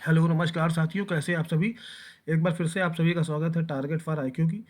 Hello नमस्कार साथियों, कैसे आप सभी। एक बार फिर से आप सभी का स्वागत है टारगेट फॉर आईक्यू की।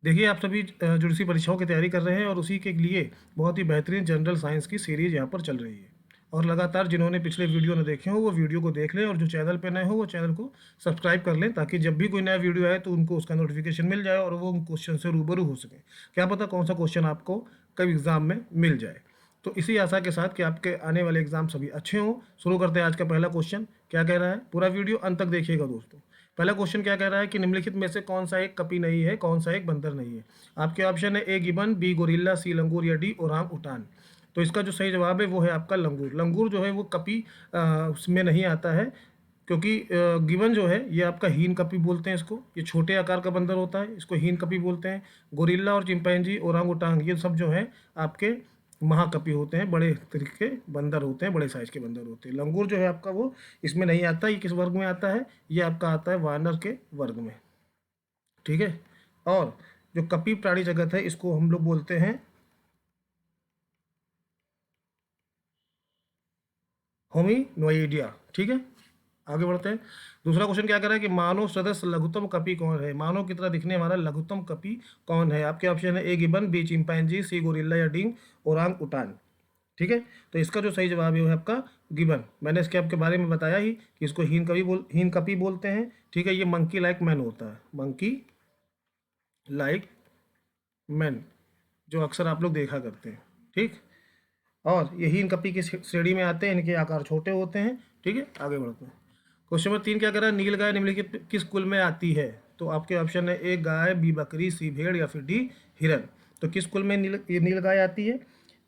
देखिए, आप सभी जुडिशरी परीक्षाओं की तैयारी कर रहे हैं और उसी के लिए बहुत ही बेहतरीन जनरल साइंस की सीरीज यहाँ पर चल रही है। और लगातार जिन्होंने पिछले वीडियो न देखे हो वो वीडियो को देख लें, और जो चैनल पर नए हो वो चैनल को सब्सक्राइब कर लें, ताकि जब भी कोई नया वीडियो आए तो उनको उसका नोटिफिकेशन मिल जाए और वो उन क्वेश्चन से रूबरू हो सके। क्या पता कौन सा क्वेश्चन आपको कभी एग्जाम में मिल जाए। तो इसी आशा के साथ कि आपके आने वाले एग्जाम सभी अच्छे हों, शुरू करते हैं आज का पहला क्वेश्चन। क्या कह रहा है, पूरा वीडियो अंत तक देखिएगा दोस्तों। पहला क्वेश्चन क्या कह रहा है कि निम्नलिखित में से कौन सा एक कपी नहीं है, कौन सा एक बंदर नहीं है। आपके ऑप्शन है ए गिबन, बी गोरिल्ला, सी लंगूर या डी ओरांग उटान। तो इसका जो सही जवाब है वो है आपका लंगूर। लंगूर जो है वो कपी उसमें नहीं आता है, क्योंकि गिबन जो है ये आपका हीन कपी बोलते हैं इसको। ये छोटे आकार का बंदर होता है, इसको हीन कपी बोलते हैं। गोरिल्ला और चिंपैंजी, ओरांग उटांग, ये सब जो है आपके महाकपि होते हैं, बड़े तरीके के बंदर होते हैं, बड़े साइज के बंदर होते हैं। लंगूर जो है आपका वो इसमें नहीं आता। ये किस वर्ग में आता है, ये आपका आता है वानर के वर्ग में। ठीक है। और जो कपी प्राणी जगत है इसको हम लोग बोलते हैं होमिनोइडिया। ठीक है, आगे बढ़ते हैं। दूसरा क्वेश्चन क्या कर रहा है कि मानव सदस्य लघुत्तम कपी कौन है। मानव की तरह दिखने वाला लघुत्तम कपी कौन है। आपके ऑप्शन है ए गिबन, बी चिंपैंजी, सी गोरिल्ला या डी ओरांग उटान। ठीक है। तो इसका जो सही जवाब है वो है आपका गिबन। मैंने इसके आपके बारे में बताया ही कि इसको हीन कपी बोलते हैं। ठीक है, ये मंकी लाइक मैन होता है, मंकी लाइक मैन, जो अक्सर आप लोग देखा करते हैं। ठीक। और ये हीन कपी की श्रेणी में आते हैं, इनके आकार छोटे होते हैं। ठीक है, आगे बढ़ते हैं। क्वेश्चन नंबर 3 क्या कर रहा है, नील गाय निम्नलिखित किस कुल में आती है। तो आपके ऑप्शन है ए गाय, बी बकरी, सी भेड़ या फिर डी हिरन। तो किस कुल में ये नील गाय आती है।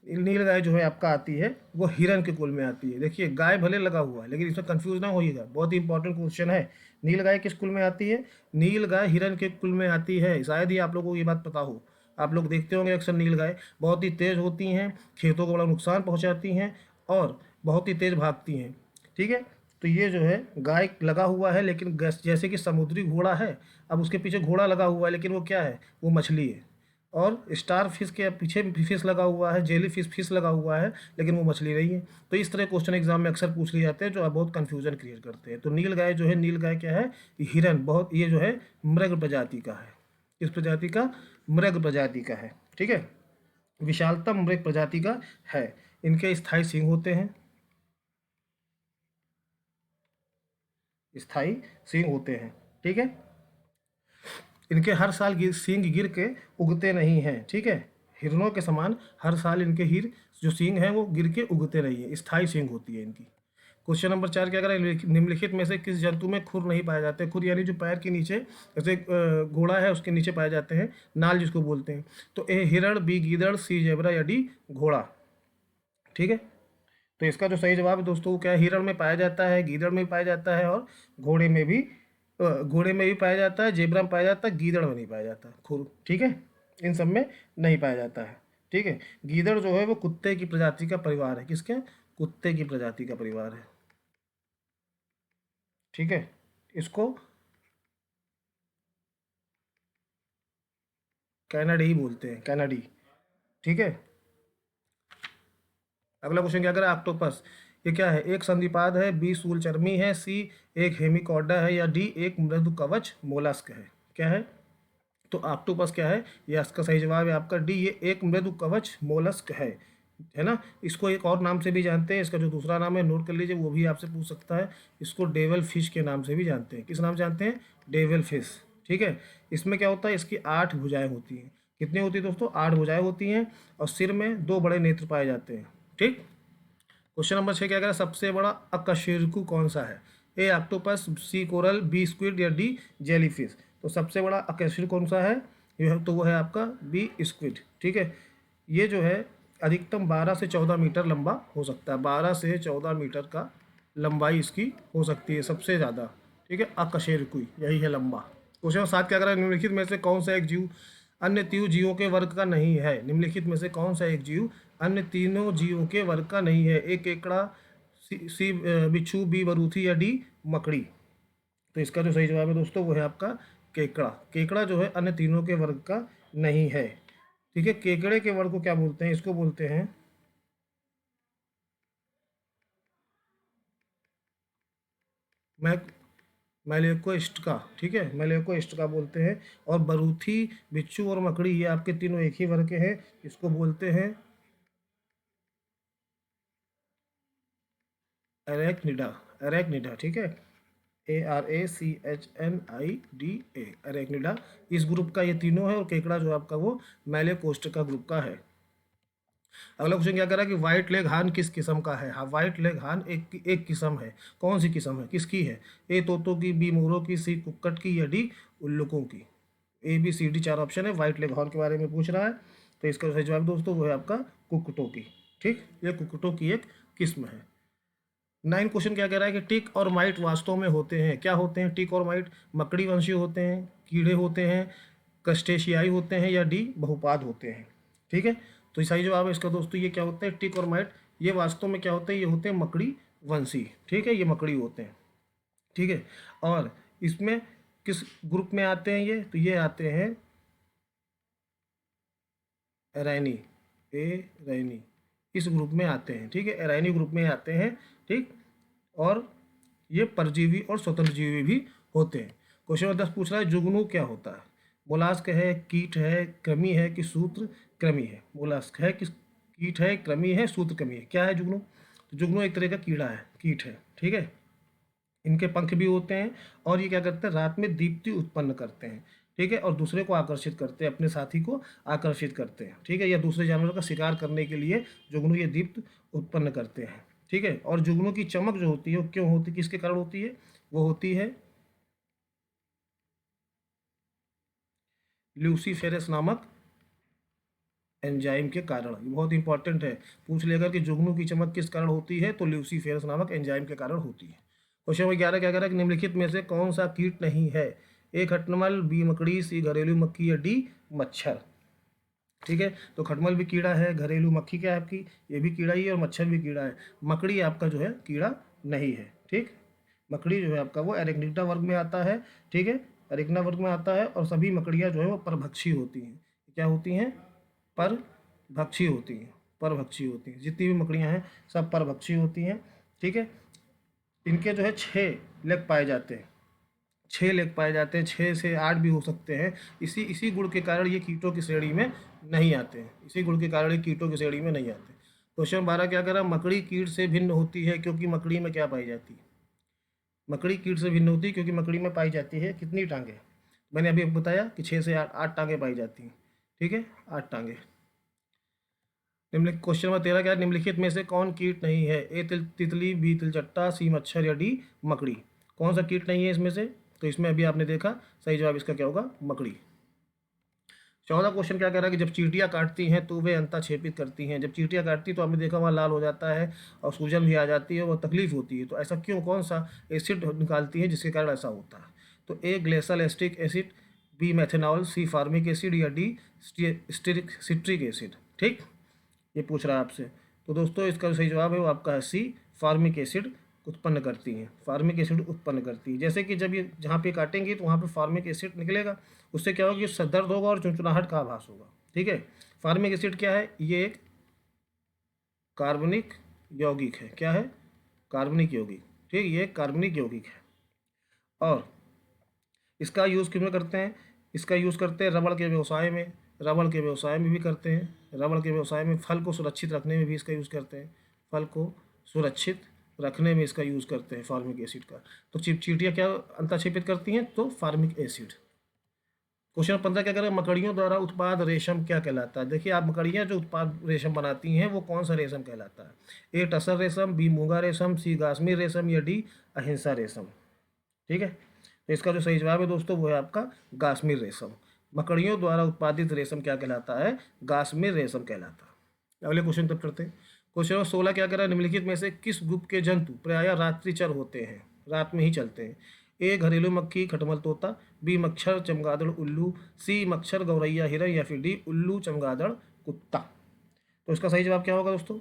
नील गाय जो है आपका आती है वो हिरन के कुल में आती है। देखिए, गाय भले लगा हुआ है लेकिन इसमें कंफ्यूज ना होइएगा, बहुत ही इंपॉर्टेंट क्वेश्चन है। नील गाय किस कुल में आती है। नील गाय हिरन के कुल में आती है। शायद ही आप लोगों को ये बात पता हो। आप लोग देखते होंगे अक्सर नील गाय बहुत ही तेज होती हैं, खेतों को बड़ा नुकसान पहुंचाती हैं और बहुत ही तेज भागती हैं। ठीक है। तो ये जो है गाय लगा हुआ है, लेकिन जैसे कि समुद्री घोड़ा है, अब उसके पीछे घोड़ा लगा हुआ है, लेकिन वो क्या है, वो मछली है। और स्टार फिश के पीछे भी फिश लगा हुआ है, जेली फिश लगा हुआ है, लेकिन वो मछली नहीं है। तो इस तरह क्वेश्चन एग्जाम में अक्सर पूछ लिए जाते हैं, जो बहुत कंफ्यूजन क्रिएट करते हैं। तो नील गाय जो है, नील गाय क्या है, हिरन, बहुत ये जो है मृग प्रजाति का है। किस प्रजाति का, मृग प्रजाति का है। ठीक है, विशालतम मृग प्रजाति का है। इनके स्थायी सींग होते हैं, स्थायी सींग होते हैं। ठीक है, इनके हर साल सींग गिर के उगते नहीं हैं। ठीक है, हिरणों के समान हर साल इनके जो सींग हैं वो गिर के उगते नहीं हैं, स्थायी सींग होती है इनकी। क्वेश्चन नंबर 4 क्या करें, निम्नलिखित में से किस जंतु में खुर नहीं पाए जाते। खुर यानी जो पैर के नीचे, जैसे घोड़ा है उसके नीचे पाए जाते हैं, नाल जिसको बोलते हैं। तो ए हिरण, बी गीदड़, सी जेबरा या डी घोड़ा। ठीक है। तो इसका जो सही जवाब है दोस्तों वो क्या है, हिरण में पाया जाता है, गीदड़ में पाया जाता है और घोड़े में भी घोड़े में भी पाया जाता है, जेबरा में पाया जाता है, गीदड़ में नहीं पाया जाता खुर। ठीक है, इन सब में नहीं पाया जाता है। ठीक है, गीदड़ जो है वो कुत्ते की प्रजाति का परिवार है। किसके, कुत्ते की प्रजाति का परिवार है। ठीक है, इसको कैनाडी बोलते हैं, कैनाडी। ठीक है। अगला क्वेश्चन क्या करें, ऑक्टोपस ये क्या है, एक संधिपाद है, बी सूलचर्मी है, सी एक हेमिकॉर्डा है या डी एक मृदु कवच मोलस्क है। क्या है, तो ऑक्टोपस क्या है, ये इसका सही जवाब है आपका डी, ये एक मृदु कवच मोलस्क है ना। इसको एक और नाम से भी जानते हैं, इसका जो दूसरा नाम है नोट कर लीजिए, वो भी आपसे पूछ सकता है। इसको डेवल फिश के नाम से भी जानते हैं। किस नाम से जानते हैं, डेवल फिश। ठीक है, इसमें क्या होता है, इसकी 8 भुजाएं होती हैं। कितनी होती है दोस्तों, 8 भुजाएं होती हैं और सिर में 2 बड़े नेत्र पाए जाते हैं। ठीक। क्वेश्चन नंबर 6 क्या कह रहा है, सबसे बड़ा अकशेरुकी कौन सा है। ए ऑक्टोपस, सी कोरल, बी स्क्विड या डी जेलीफिश। तो सबसे बड़ा अकशेरुकी कौन सा है, ये है तो वो है आपका बी स्क्विड। ठीक है, ये जो है अधिकतम 12 से 14 मीटर लंबा हो सकता है। 12 से 14 मीटर का लंबाई इसकी हो सकती है सबसे ज़्यादा। ठीक है, अकशेरुकी यही है लंबा। क्वेश्चन 7 क्या कह रहा है, निम्नलिखित में से कौन सा एक जीव अन्य तीनों जीवों के वर्ग का नहीं है। निम्नलिखित में से कौन सा एक जीव अन्य तीनों जीवों के वर्ग का नहीं है। एक केकड़ा, सी बिच्छू, बी बरूथी या डी मकड़ी। तो इसका जो सही जवाब है दोस्तों वो है आपका केकड़ा। केकड़ा जो है अन्य तीनों के वर्ग का नहीं है। ठीक है, केकड़े के वर्ग को क्या बोलते हैं, इसको बोलते हैं मैं मेलेकोस्ट्रा, ठीक है, मेलेकोस्ट्रा बोलते हैं। और बरूथी, बिच्छू और मकड़ी, ये आपके तीनों एक ही वर्ग के हैं, इसको बोलते हैं एरेक्निडा, एरेक्निडा, ठीक है, ARACHNIDA, एरेक्निडा इस ग्रुप का ये तीनों है। और केकड़ा जो आपका वो मेलेकोस्ट्रा ग्रुप का है। अगला क्वेश्चन क्या कर रहा है कि व्हाइट लेग हार्न किस किस्म का है। हाँ, व्हाइट लेग हार्न एक किस्म है। कौन सी किस्म है, किसकी है? ए तोतों की, बी मोरों की, सी कुक्कट की, या डी उल्लुकों की। ABCD चार ऑप्शन है। व्हाइट लेग हॉर्न के बारे में पूछ रहा है, तो इसका सही जवाब दोस्तों वो है आपका कुक्कुटों की। ठीक, ये कुक्कुटों की एक किस्म है। 9 क्वेश्चन क्या कह रहा है कि टिक और माइट वास्तव में होते हैं, क्या होते हैं टिक और माइट? मकड़ी वंशी होते हैं, कीड़े होते हैं, क्रस्टेशियाई होते हैं, या डी बहुपाद होते हैं। ठीक है, तो सही जवाब है इसका दोस्तों ये क्या होते हैं टिक और माइट। ये वास्तव में क्या होते हैं, ये होते हैं मकड़ी वंशी। ठीक है, ये मकड़ी होते हैं। ठीक है, और इसमें किस ग्रुप में आते हैं ये? तो ये आते हैं एराइनी, एराइनी इस ग्रुप में आते हैं। ठीक है, एराइनी ग्रुप में आते हैं। ठीक, और ये परजीवी और स्वतंत्र जीवी भी होते हैं। क्वेश्चन नंबर 10 पूछ रहा है जुगनू क्या होता है? मोलास्क है, कीट है, कृमि है कि सूत्र कृमि है? मोलास्क है कि कीट है, कृमि है, सूत्र कृमि है, क्या है जुगनू? तो जुगनू एक तरह का कीड़ा है, कीट है। ठीक है, इनके पंख भी होते हैं, और ये क्या करते हैं, रात में दीप्ति उत्पन्न करते हैं। ठीक है, और दूसरे को आकर्षित करते हैं, अपने साथी को आकर्षित करते हैं। ठीक है, या दूसरे जानवरों का शिकार करने के लिए जुगनू ये दीप्त उत्पन्न करते हैं। ठीक है, और जुगनू की चमक जो होती है वो क्यों होती है, किसके कारण होती है? वो होती है ल्यूसीफेरस नामक एंजाइम के कारण। ये बहुत इंपॉर्टेंट है, पूछ लेगा कि जुगनू की चमक किस कारण होती है, तो ल्यूसीफेरस नामक एंजाइम के कारण होती है। क्वेश्चन नंबर 11 क्या कह रहा है कि निम्नलिखित में से कौन सा कीट नहीं है? ए खटमल, बी मकड़ी, सी घरेलू मक्खी, या डी मच्छर। ठीक है, तो खटमल भी कीड़ा है, घरेलू मक्खी क्या है आपकी, ये भी कीड़ा ही है, और मच्छर भी कीड़ा है। मकड़ी आपका जो है कीड़ा नहीं है। ठीक, मकड़ी जो है आपका वो एरेक्निडा वर्ग में आता है। ठीक है, एरेक्ना वर्ग में आता है, और सभी मकड़ियाँ जो है वो परभक्षी होती हैं। क्या होती हैं? परभक्षी होती हैं, परभक्षी होती हैं। जितनी भी मकड़ियाँ हैं सब परभक्षी होती हैं। ठीक है, इनके जो है 6 लेग पाए जाते हैं, 6 लेग पाए जाते हैं, 6 से 8 भी हो सकते हैं। इसी इसी गुण के कारण ये कीटों की श्रेणी में नहीं आते हैं, इसी गुण के कारण ये कीटों की श्रेणी में नहीं आते। क्वेश्चन 12 क्या कह रहा है, मकड़ी कीट से भिन्न होती है क्योंकि मकड़ी में क्या पाई जाती है? मकड़ी कीट से भिन्न होती है क्योंकि मकड़ी में पाई जाती है कितनी टांगे? मैंने अभी आपको बताया कि 6 से 8 टांगे पाई जाती हैं। ठीक है, 8 टांगे। निम्नलिखित क्वेश्चन नंबर 13 क्या है, निम्नलिखित में से कौन कीट नहीं है? ए तितली, बी तिलचट्टा, सी मच्छर, या डी मकड़ी। कौन सा कीट नहीं है इसमें से? तो इसमें अभी आपने देखा, सही जवाब इसका क्या होगा? मकड़ी। 14 क्वेश्चन क्या कह रहा है कि जब चींटियां काटती हैं तो वे अंता छेपित करती हैं। जब चींटियां काटती तो आपने देखा वहाँ लाल हो जाता है और सूजन भी आ जाती है, वो तकलीफ होती है। तो ऐसा क्यों, कौन सा एसिड निकालती है जिसके कारण ऐसा होता है? तो ए ग्लेसल एस्टिक एसिड, बी मेथेनॉल, सी फार्मिक एसिड, या डी सिट्रिक एसिड। ठीक, ये पूछ रहा है आपसे। तो दोस्तों इसका जो सही जवाब है वो आपका है सी, फार्मिक एसिड उत्पन्न करती हैं, फार्मिक एसिड उत्पन्न करती है। जैसे कि जब ये जहाँ पे काटेंगी तो वहाँ पे फार्मिक एसिड निकलेगा, उससे क्या होगा कि दर्द होगा और चुनचुनाहट का आभास होगा। ठीक है, फार्मिक एसिड क्या है? ये एक कार्बनिक यौगिक है। क्या है? कार्बनिक यौगिक। ठीक, ये एक कार्बनिक यौगिक है। और इसका यूज़ किस में करते हैं? इसका यूज़ करते हैं रबड़ के व्यवसाय में, रबड़ के व्यवसाय में भी करते हैं। रबड़ के व्यवसाय में फल को सुरक्षित रखने में भी इसका यूज़ करते हैं, फल को सुरक्षित रखने में इसका यूज़ करते हैं फार्मिक एसिड का। तो चींटियाँ क्या अंतःक्षेपित करती हैं? तो फार्मिक एसिड। क्वेश्चन 15 क्या करें, मकड़ियों द्वारा उत्पाद रेशम क्या कहलाता है? देखिए आप, मकड़ियाँ जो उत्पाद रेशम बनाती हैं वो कौन सा रेशम कहलाता है? ए टसर रेशम, बी मूंगा रेशम, सी गास्मीर रेशम, या डी अहिंसा रेशम। ठीक है, तो इसका जो सही जवाब है दोस्तों वो है आपका गास्मीर रेशम। मकड़ियों द्वारा उत्पादित रेशम क्या कहलाता है? गास्मीर रेशम कहलाता है। अगले क्वेश्चन तक करते हैं। क्वेश्चन नंबर 16 क्या कह रहा है, निम्नलिखित में से किस ग्रुप के जंतु प्रायः रात्रिचर होते हैं, रात में ही चलते हैं? ए घरेलू मक्खी खटमल तोता, बी मच्छर चमगादड़ उल्लू, सी मच्छर गौरैया हिरन, या फिर डी उल्लू चमगादड़ कुत्ता। तो इसका सही जवाब क्या होगा दोस्तों?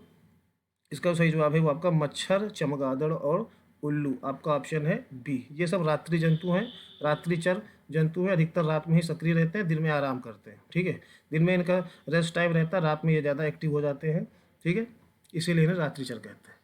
इसका सही जवाब है वो आपका मच्छर चमगादड़ और उल्लू, आपका ऑप्शन है बी। ये सब रात्रि जंतु हैं, रात्रिचर जंतु हैं, अधिकतर रात में ही सक्रिय रहते हैं, दिन में आराम करते हैं। ठीक है, दिन में इनका रेस्ट टाइम रहता है, रात में ये ज़्यादा एक्टिव हो जाते हैं। ठीक है, इसीलिए इन्हें रात्रिचर कहते हैं।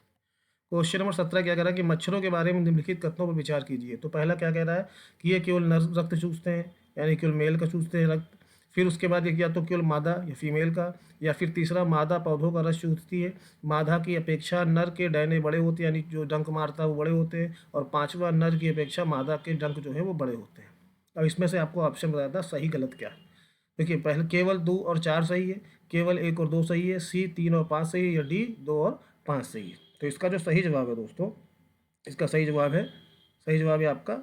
क्वेश्चन नंबर 17 क्या कह रहा है कि मच्छरों के बारे में निम्नलिखित कथनों पर विचार कीजिए। तो पहला क्या कह रहा है कि ये केवल नर रक्त चूसते हैं, यानी केवल मेल का चूसते हैं रक्त। फिर उसके बाद ये या तो केवल मादा या फीमेल का, या फिर तीसरा मादा पौधों का रस चूसती है, मादा की अपेक्षा नर के डैने बड़े होते हैं, यानी जो डंक मारता है वो बड़े होते हैं, और पांचवा नर की अपेक्षा मादा के डंक जो है वो बड़े होते हैं। अब इसमें से आपको ऑप्शन बताया था सही गलत क्या है। देखिए पहले केवल 2 और 4 सही है, केवल 1 और 2 सही है, सी 3 और 5 सही है, या डी 2 और 5 सही है। तो इसका जो सही जवाब है दोस्तों, इसका सही जवाब है, सही जवाब है आपका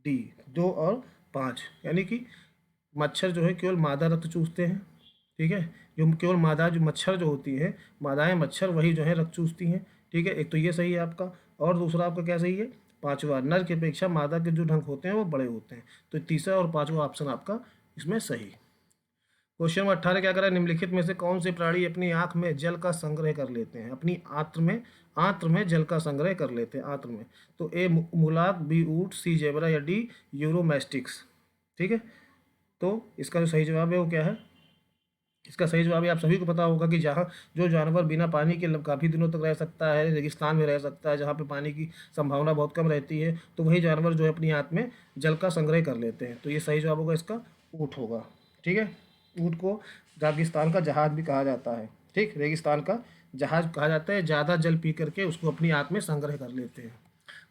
डी 2 और 5, यानी कि मच्छर जो है केवल मादा रक्त चूसते हैं। ठीक है, जो केवल मादा जो मच्छर जो होती है, मादाएं मच्छर वही जो है रक्त चूसती हैं। ठीक है, एक तो ये सही है आपका, और दूसरा आपका क्या सही है, पांचवा नर की अपेक्षा मादा के जो डंक होते हैं वो बड़े होते हैं। तो तीसरा और पांचवा ऑप्शन आपका इसमें सही। क्वेश्चन नंबर 18 क्या कह रहा है, निम्नलिखित में से कौन से प्राणी अपनी आंख में जल का संग्रह कर लेते हैं, अपनी आंत्र में जल का संग्रह कर लेते हैं आंत्र में। तो ए मुलाक, बी ऊंट, सी जेबरा, या डी यूरोमैस्टिक्स। ठीक है, तो इसका जो सही जवाब है वो क्या है, इसका सही जवाब है, आप सभी को पता होगा कि जहाँ जो जानवर बिना पानी के काफ़ी दिनों तक रह सकता है, रेगिस्तान में रह सकता है जहाँ पे पानी की संभावना बहुत कम रहती है, तो वही जानवर जो है अपनी आंत में जल का संग्रह कर लेते हैं। तो ये सही जवाब होगा इसका ऊँट होगा। ठीक है, ऊँट को रेगिस्तान का जहाज भी कहा जाता है। ठीक, रेगिस्तान का जहाज कहा जाता है, ज़्यादा जल पी करके उसको अपनी आंत में संग्रह कर लेते हैं।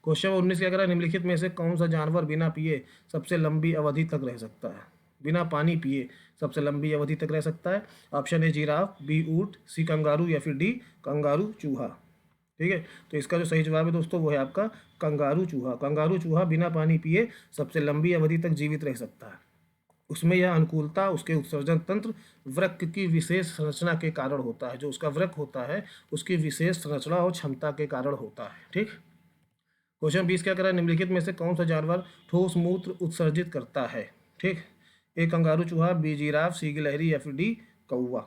क्वेश्चन 19 क्या कह रहा है, निम्नलिखित में से कौन सा जानवर बिना पिए सबसे लंबी अवधि तक रह सकता है, बिना पानी पिए सबसे लंबी अवधि तक रह सकता है। ऑप्शन ए जिराफ, बी ऊंट, सी कंगारू, या फिर डी कंगारू चूहा। ठीक है, तो इसका जो सही जवाब है दोस्तों वो है आपका कंगारू चूहा। कंगारू चूहा बिना पानी पिए सबसे लंबी अवधि तक जीवित रह सकता है। उसमें यह अनुकूलता उसके उत्सर्जन तंत्र वृक्क की विशेष संरचना के कारण होता है। जो उसका वृक्क होता है उसकी विशेष संरचना और क्षमता के कारण होता है। ठीक, क्वेश्चन 20 क्या कर रहा है, निम्नलिखित में से कौन सा जानवर ठोस मूत्र उत्सर्जित करता है। ठीक, ए कंगारू चूहा, बी जिराफ, सी गिलहरी, या फिर डी कौवा।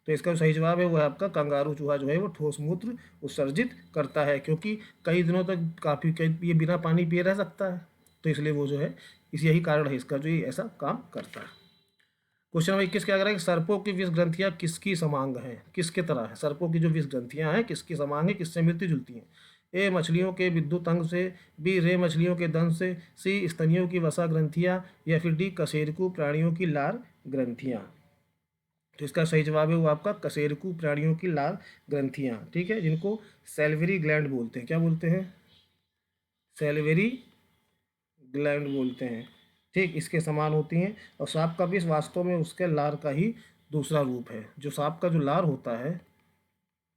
तो इसका जो सही जवाब है वो है आपका कंगारू चूहा जो है वो ठोस मूत्र उत्सर्जित करता है, क्योंकि कई दिनों तक काफ़ी ये बिना पानी पिए रह सकता है, तो इसलिए वो जो है यही कारण है इसका जो ये ऐसा काम करता है। क्वेश्चन नंबर 21 क्या कह रहा है कि सर्पों की विष ग्रंथियां किसकी समांग हैं, किसके तरह है, सर्पों की जो विष ग्रंथियां हैं किसकी समांग है, किससे मिलती जुलती हैं। ए मछलियों के विद्युत अंग से, बी रे मछलियों के दंश से, सी स्तनियों की वसा ग्रंथियां, या फिर डी कशेरुकी प्राणियों की लार ग्रंथियां। तो इसका सही जवाब है वो आपका कशेरुकी प्राणियों की लार ग्रंथियां। ठीक है, जिनको सैल्वरी ग्लैंड बोलते हैं, क्या बोलते हैं, सैल्वरी ग्लैंड बोलते हैं। ठीक, इसके समान होती हैं, और सांप का विष वास्तव में उसके लार का ही दूसरा रूप है। जो सांप का जो लार होता है,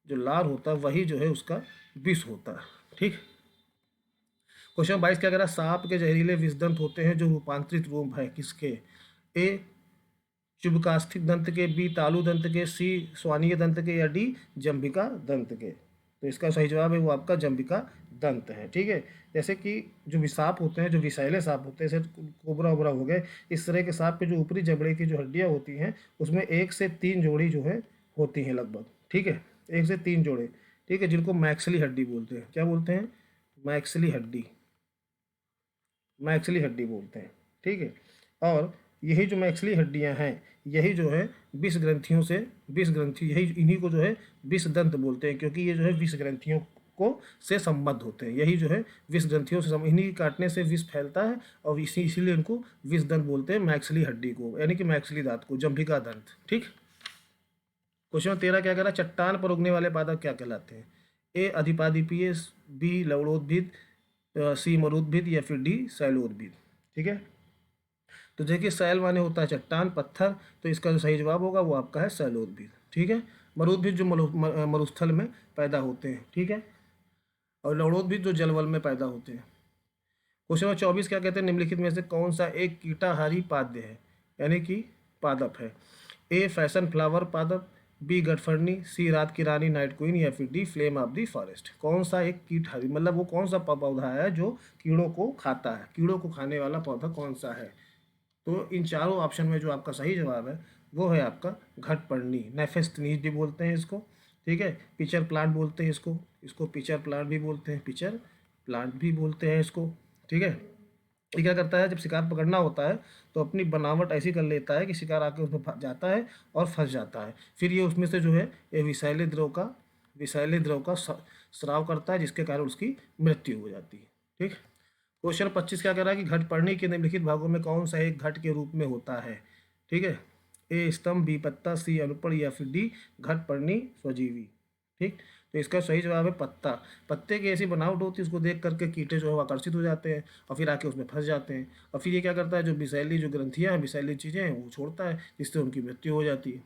जो लार होता है वही जो है उसका विष होता है। ठीक, क्वेश्चन 22 क्या कह रहा है, सांप के जहरीले विषदंत होते हैं जो रूपांतरित रूप है किसके, ए चुबकास्थिक दंत के, बी तालु दंत के, सी स्वानीय दंत के, या डी जंभिका दंत के। तो इसका सही जवाब है वो आपका जंभिका दंत है। ठीक है, जैसे कि जो सांप होते हैं, जो विषैले सांप होते हैं, जैसे कोबरा वोबरा हो गए, इस तरह के सांप के जो ऊपरी जबड़े की जो हड्डियाँ होती हैं उसमें 1 से 3 जोड़ी जो है होती हैं लगभग। ठीक है, 1 से 3 जोड़े। ठीक है, जिनको मैक्सली हड्डी बोलते हैं, क्या बोलते हैं, मैक्सली हड्डी, मैक्सली हड्डी बोलते हैं। ठीक है, और यही जो मैक्सली हड्डियां हैं यही जो है विष ग्रंथियों से, विष ग्रंथि यही इन्हीं को जो है विष दंत बोलते हैं, क्योंकि ये जो है विष ग्रंथियों को से संबद्ध होते हैं। यही जो है विष ग्रंथियों से इन्हीं के काटने से विष फैलता है, और इसीलिए इनको विष दंत बोलते हैं, मैक्सली हड्डी को, यानी कि मैक्सली दांत को, जंभिका दंत। ठीक, क्वेश्चन 13 क्या कह रहा है, चट्टान पर उगने वाले पादप क्या कहलाते हैं, ए अधिपादिपीय, बी लवणोद्भिद, सी मरुद्भिद, या फिर डी शैलोद्भिद। ठीक है, तो देखिए शैल माने होता है चट्टान पत्थर, तो इसका जो सही जवाब होगा वो आपका है शैलोद्भिद। ठीक है, मरुद्भिद जो मरुस्थल में पैदा होते हैं। ठीक है, और लवणोद्भिद जो जलवल में पैदा होते हैं। क्वेश्चन नंबर 24 क्या कहते हैं, निम्नलिखित में से कौन सा एक कीटाहारी पाद्य है, यानी कि पादप है, ए फैशन फ्लावर पादप, बी गठफड़नी, सी रात की रानी नाइट क्वीन, या फिर D flame of the forest. कौन सा एक कीटहारी, मतलब वो कौन सा पौधा है जो कीड़ों को खाता है, कीड़ों को खाने वाला पौधा कौन सा है। तो इन चारों ऑप्शन में जो आपका सही जवाब है वो है आपका घटपर्णी, नेफेस्थनीज भी बोलते हैं इसको। ठीक है, पिचर प्लांट बोलते हैं इसको, इसको पिचर प्लांट भी बोलते हैं, पिचर प्लांट भी बोलते हैं इसको। ठीक है, ये क्या करता है, जब शिकार पकड़ना होता है तो अपनी बनावट ऐसी कर लेता है कि शिकार आके उसमें जाता है और फंस जाता है, फिर ये उसमें से जो है ये विषैले द्रव का स्राव करता है, जिसके कारण उसकी मृत्यु हो जाती है। ठीक। क्वेश्चन 25 क्या कह रहा है कि घट पढ़नी के निम्नलिखित भागों में कौन सा एक घट के रूप में होता है। ठीक है, ए स्तंभ, बी पत्ता, सी अनुपड़ या फिर डी घट पढ़नी स्वजीवी। ठीक, तो इसका सही जवाब है पत्ता। पत्ते की ऐसी बनावट होती है, उसको देख करके कीटे जो है वो आकर्षित हो जाते हैं और फिर आके उसमें फंस जाते हैं, और फिर ये क्या करता है, जो विषैली जो ग्रंथियाँ हैं, विषैली चीज़ें हैं, वो छोड़ता है, जिससे उनकी मृत्यु हो जाती है।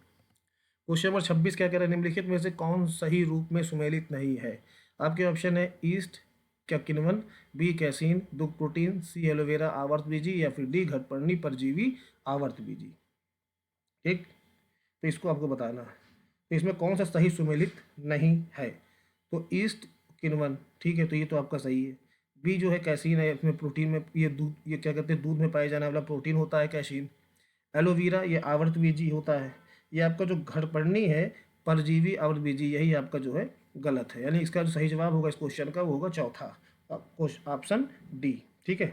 क्वेश्चन नंबर 26 क्या कह रहा है, निम्नलिखित में से कौन सही रूप में सुमेलित नहीं है। आपके ऑप्शन है ईस्ट क्या किण्वन, बी कैसीन दुग्ध प्रोटीन, सी एलोवेरा आवर्त बीजी या फिर डी घटपर्णी परजीवी आवर्त बीजी। ठीक, तो इसको आपको बताना है, तो इसमें कौन सा सही सुमेलित नहीं है। तो ईस्ट किण्वन, ठीक है, तो ये तो आपका सही है। बी जो है कैसीन है, इसमें प्रोटीन में ये दूध, ये क्या कहते हैं, दूध में पाए जाने वाला प्रोटीन होता है कैसीन। एलोवेरा ये आवर्त बीजी होता है। ये आपका जो घटपर्णी है परजीवी आवर्त बीजी, यही आपका जो है गलत है, यानी इसका जो सही जवाब होगा इस क्वेश्चन का वो होगा चौथा ऑप्शन डी। ठीक है,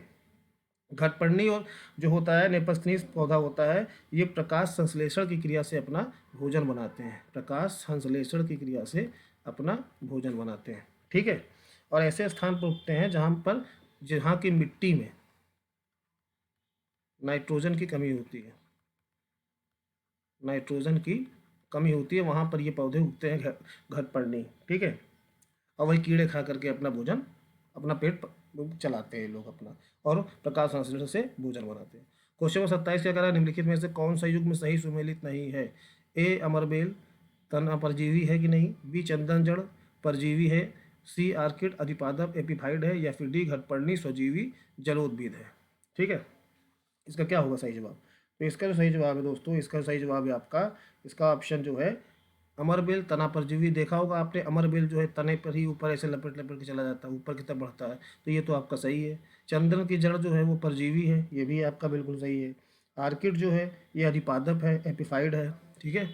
घटपर्णी और जो होता है नेपस्थनीस पौधा होता है, ये प्रकाश संश्लेषण की क्रिया से अपना भोजन बनाते हैं, प्रकाश संश्लेषण की क्रिया से अपना भोजन बनाते हैं। ठीक है, और ऐसे स्थान पर उगते हैं जहाँ की मिट्टी में नाइट्रोजन की कमी होती है, नाइट्रोजन की कमी होती है, वहाँ पर ये पौधे उगते हैं घटपर्णी। ठीक है, और वही कीड़े खा करके अपना भोजन, अपना पेट चलाते हैं लोग अपना, और प्रकाश संश्लेषण से भोजन बनाते हैं। क्वेश्चन नंबर 27 क्या कह रहा है, निम्नलिखित में से कौन सा युग्म सही सुमेलित नहीं है। ए अमरबेल तना परजीवी है कि नहीं, बी चंदन जड़ परजीवी है, सी आर्किड अधिपादप एपिफाइड है या फिर डी घटपर्णी स्वजीवी जलोद्भिद है। ठीक है, इसका क्या होगा सही जवाब। तो इसका जो सही जवाब है दोस्तों, इसका सही जवाब है आपका, इसका ऑप्शन जो है अमरबेल तना परजीवी। देखा होगा आपने, अमरबेल जो है तने पर ही ऊपर ऐसे लपेट लपेट के चला जाता है, ऊपर की तरफ बढ़ता है, तो ये तो आपका सही है। चंदन की जड़ जो है वो परजीवी है, ये भी आपका बिल्कुल सही है। आर्किड जो है ये अधिपादप है, एपिफाइड है। ठीक है,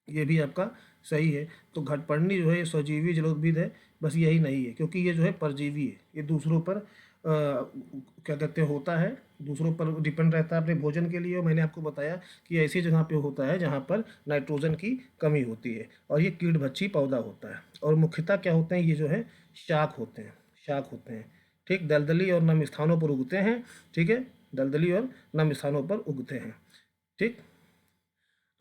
ये भी आपका सही है। तो घटपर्णी जो है ये स्वजीवी जलोद्भिद है, बस यही नहीं है, क्योंकि ये जो है परजीवी है, ये दूसरों पर क्या कहते हैं होता है, दूसरों पर डिपेंड रहता है अपने भोजन के लिए। और मैंने आपको बताया कि ऐसी जगह पे होता है जहाँ पर नाइट्रोजन की कमी होती है, और ये कीड़भक्षी पौधा होता है, और मुख्यतः क्या होते हैं, ये जो है शाक होते हैं, शाक होते हैं। ठीक, दलदली और नम स्थानों पर उगते हैं। ठीक है, दलदली और नम स्थानों पर उगते हैं। ठीक,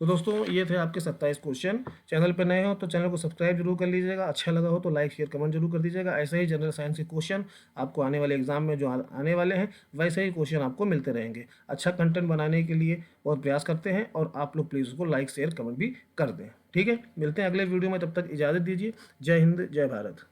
तो दोस्तों ये थे आपके 27 क्वेश्चन। चैनल पर नए हो तो चैनल को सब्सक्राइब जरूर कर लीजिएगा, अच्छा लगा हो तो लाइक शेयर कमेंट जरूर कर दीजिएगा। ऐसे ही जनरल साइंस के क्वेश्चन आपको आने वाले एग्जाम में जो आने वाले हैं वैसे ही क्वेश्चन आपको मिलते रहेंगे। अच्छा कंटेंट बनाने के लिए बहुत प्रयास करते हैं, और आप लोग प्लीज़ उसको लाइक शेयर कमेंट भी कर दें। ठीक है, मिलते हैं अगले वीडियो में, तब तक इजाज़त दीजिए। जय हिंद, जय भारत।